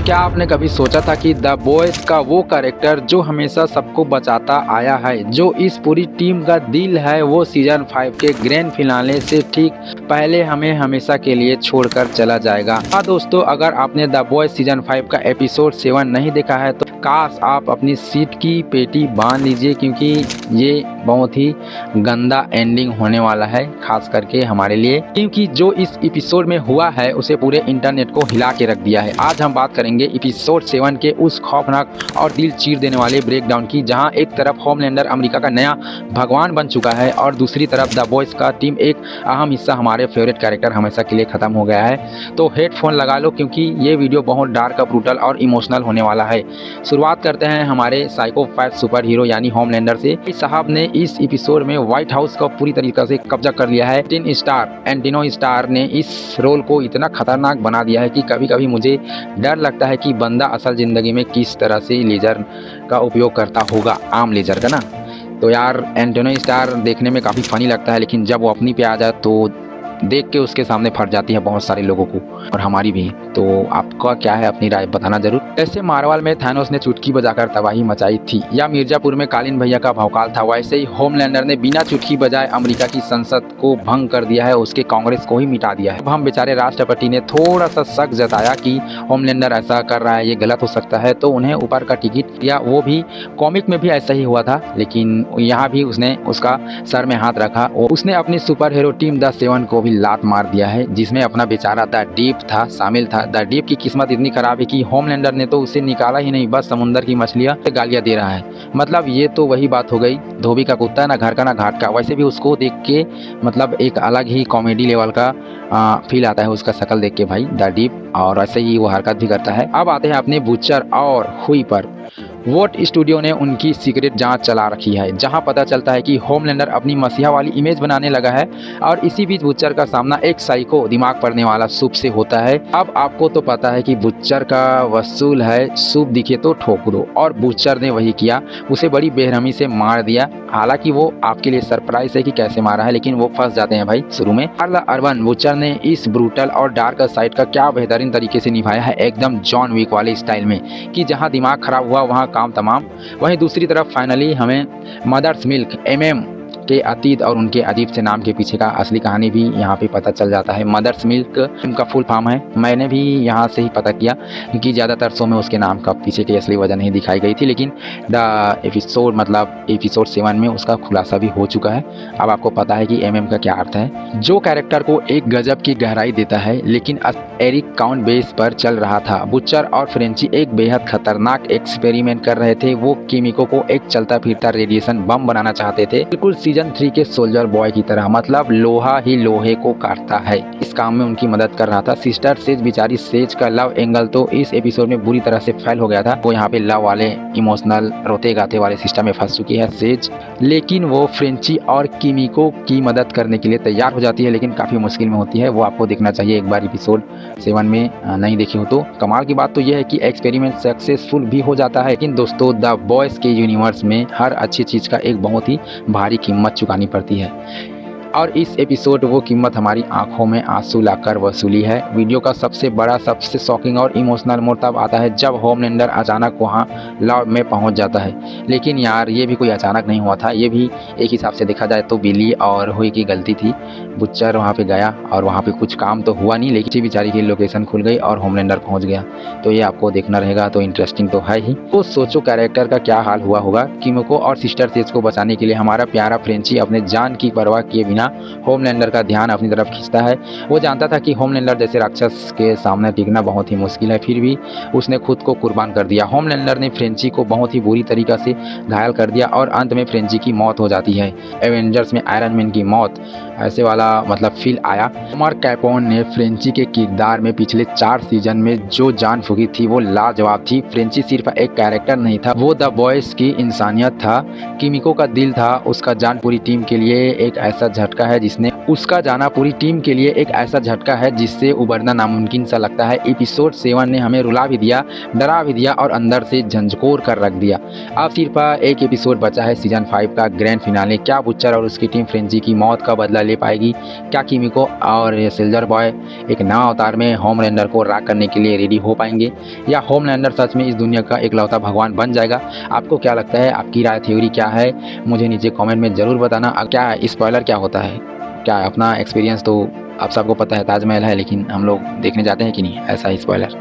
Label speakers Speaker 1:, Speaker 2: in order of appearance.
Speaker 1: क्या आपने कभी सोचा था कि द बॉयज का वो कैरेक्टर जो हमेशा सबको बचाता आया है, जो इस पूरी टीम का दिल है, वो सीजन 5 के ग्रैंड फिनाले से ठीक पहले हमें हमेशा के लिए छोड़कर चला जाएगा। हाँ दोस्तों, अगर आपने द बॉयज सीजन 5 का एपिसोड 7 नहीं देखा है तो काश आप अपनी सीट की पेटी बांध लीजिए, क्योंकि ये बहुत ही गंदा एंडिंग होने वाला है, खास करके हमारे लिए, क्योंकि जो इस एपिसोड में हुआ है उसे पूरे इंटरनेट को हिला के रख दिया है। आज हम बात करेंगे एपिसोड 7 के उस खौफनाक और दिल चीर देने वाले ब्रेकडाउन की, जहां एक तरफ होमलैंडर अमेरिका का नया भगवान बन चुका है और दूसरी तरफ द बॉयज का टीम एक अहम हिस्सा, हमारे फेवरेट कैरेक्टर हमेशा के लिए खत्म हो गया है। तो हेडफोन लगा लो, क्योंकि ये वीडियो बहुत डार्क, ब्रूटल और इमोशनल होने वाला है। शुरुआत करते हैं हमारे साइकोपैथ सुपर हीरो यानी होमलैंडर से। इस साहब ने इस एपिसोड में व्हाइट हाउस का पूरी तरीके से कब्जा कर लिया है। एंटिनो स्टार ने इस रोल को इतना खतरनाक बना दिया है कि कभी कभी मुझे डर लगता है कि बंदा असल ज़िंदगी में किस तरह से लेज़र का उपयोग करता होगा, आम लेज़र का ना। तो यार एंटिनो स्टार देखने में काफ़ी फ़नी लगता है, लेकिन जब वो अपनी पे आ जाए तो देख के उसके सामने फट जाती है बहुत सारे लोगों को, और हमारी भी। तो आपका क्या है, अपनी राय बताना जरूर। ऐसे मार्वल में थानोस ने चुटकी बजाकर तबाही मचाई थी, या मिर्जापुर में कालीन भैया का भौकाल था, वैसे ही होमलैंडर ने बिना चुटकी बजाए अमेरिका की संसद को भंग कर दिया है, उसके कांग्रेस को ही मिटा दिया है। अब हम बेचारे राष्ट्रपति ने थोड़ा सा शक जताया कि होमलैंडर ऐसा कर रहा है, ये गलत हो सकता है, तो उन्हें ऊपर का टिकट दिया। वो भी कॉमिक में भी ऐसा ही हुआ था, लेकिन यहाँ भी उसने उसका सर में हाथ रखा। उसने अपनी सुपर हीरो टीम द 7 को भी लात मार दिया है, जिसमें अपना बेचारा द डीप था शामिल था। द डीप की किस्मत इतनी खराब है कि होमलैंडर ने तो उसे निकाला ही नहीं, बस समुंदर की मछलियां गालियां दे रहा है। मतलब ये तो वही बात हो गई, धोबी का कुत्ता ना घर का ना घाट का। वैसे भी उसको देख के मतलब एक अलग ही कॉमेडी लेवल का फील आता है उसका शक्ल देख के भाई, द डीप, और ऐसे ही वो हरकत भी करता है। अब आते हैं अपने बुचर और हुई पर। वोट स्टूडियो ने उनकी सीक्रेट जांच चला रखी है, जहां पता चलता है कि होमलैंडर अपनी मसीहा वाली इमेज बनाने लगा है, और इसी बीच बुच्चर का सामना एक साइको दिमाग पड़ने वाला सूप से होता है। अब आपको तो पता है कि बुच्चर का वसूल है सूप दिखे तो ठोक दो, और बुच्चर ने वही किया, उसे बड़ी बेरहमी से मार दिया। हालांकि वो आपके लिए सरप्राइज है कि कैसे मारा है, लेकिन वो फंस जाते हैं भाई शुरू में। कार्ल अर्बन बुच्चर ने इस ब्रूटल और डार्क साइड का क्या बेहतरीन तरीके से निभाया है, एकदम जॉन विक वाले स्टाइल में, कि जहां दिमाग खराब हुआ वहां काम तमाम। वहीं दूसरी तरफ फाइनली हमें मदर्स मिल्क एमएम के अतीत और उनके अजीब से नाम के पीछे का असली कहानी भी यहाँ पे पता चल जाता है। मदर्स मिल्क उनका फुल फॉर्म है, मैंने भी यहाँ से ही पता किया, क्योंकि ज़्यादातर शो में उसके नाम का पीछे की असली वजह नहीं दिखाई गई थी, लेकिन द एपिसोड 7 में उसका खुलासा भी हो चुका है। अब आपको पता है कि एमएम का क्या अर्थ है, जो कैरेक्टर को एक गजब की गहराई देता है, लेकिन एरिक काउंट बेस पर चल रहा था। बुच्चर और फ्रेंची एक बेहद खतरनाक एक्सपेरिमेंट कर रहे थे। वो केमिको को एक चलता फिरता रेडिएशन बम बनाना चाहते थे, बिल्कुल सीजन 3 के सोल्जर बॉय की तरह, मतलब लोहा ही लोहे को काटता है। इस काम में उनकी मदद कर रहा था सिस्टर सेज। बेचारी सेज का लव एंगल तो इस एपिसोड में बुरी तरह से फेल हो गया था। वो यहाँ पे लव वाले इमोशनल रोते गाते वाले सिस्टम में फंस चुकी है सेज, लेकिन वो फ्रेंची और केमिको की मदद करने के लिए तैयार हो जाती है, लेकिन काफी मुश्किल में होती है। वो आपको देखना चाहिए एक बार, एपिसोड 7 में नहीं देखी हो तो। कमाल की बात तो यह है कि एक्सपेरिमेंट सक्सेसफुल भी हो जाता है, लेकिन दोस्तों द बॉयज के यूनिवर्स में हर अच्छी चीज का एक बहुत ही भारी कीमत चुकानी पड़ती है, और इस एपिसोड वो कीमत हमारी आंखों में आंसू लाकर वसूली है। वीडियो का सबसे बड़ा, सबसे शॉकिंग और इमोशनल मोड़ तब आता है जब होमलैंडर अचानक वहां लव में पहुंच जाता है। लेकिन यार ये भी कोई अचानक नहीं हुआ था, ये भी एक हिसाब से देखा जाए तो बिली और हुई की गलती थी। बुच्चर वहाँ पे गया और वहाँ पे कुछ काम तो हुआ नहीं, लेकिन बेचारी की लोकेशन खुल गई और होमलैंडर पहुँच गया। तो ये आपको देखना रहेगा, तो इंटरेस्टिंग तो है ही। तो सोचो कैरेक्टर का क्या हाल हुआ होगा। किमको और सिस्टर सेज को बचाने के लिए हमारा प्यारा फ्रेंची अपने जान की परवाह किए बिना होमलैंडर का ध्यान अपनी तरफ खींचता है। वो जानता था कि होमलैंडर जैसे राक्षस के सामने टिकना बहुत ही मुश्किल है, फिर भी उसने खुद को कुर्बान कर दिया। होमलैंडर ने फ्रेंची को बहुत ही बुरी तरीके से घायल कर दिया, और अंत में फ्रेंची की मौत हो जाती है। एवेंजर्स में आयरन मैन की मौत ऐसे वाला मतलब फील आया। मार्क कैपोन ने फ्रेंची के किरदार में पिछले 4 सीजन में जो जान फूकी थी वो लाजवाब थी। फ्रेंची सिर्फ एक कैरेक्टर नहीं था, वो द बॉयज की इंसानियत था। किमिको का दिल था, उसका जान पूरी टीम के लिए एक ऐसा झटका है जिसने उसका जाना पूरी टीम के लिए एक ऐसा झटका है जिससे उबरना नामुमकिन सा लगता है। एपिसोड 7 ने हमें रुला भी दिया, डरा भी दिया और अंदर से झंझोर कर रख दिया। अब सिर्फ एक एपिसोड बचा है सीजन 5 का ग्रैंड फिनाले। क्या बुच्चर और उसकी टीम फ्रेंची की मौत का बदला ले पाएगी? क्या किमिको और सोल्जर बॉय एक नवा अवतार में होमलैंडर को राग करने के लिए रेडी हो पाएंगे, या होमलैंडर सच में इस दुनिया का इकलौता भगवान बन जाएगा? आपको क्या लगता है? आपकी राय, थ्योरी क्या है? मुझे नीचे कमेंट में ज़रूर बताना। क्या स्पॉइलर क्या होता है? क्या अपना एक्सपीरियंस तो आप सबको पता है, ताजमहल है, लेकिन हम लोग देखने जाते हैं कि नहीं ऐसा ही स्पॉइलर?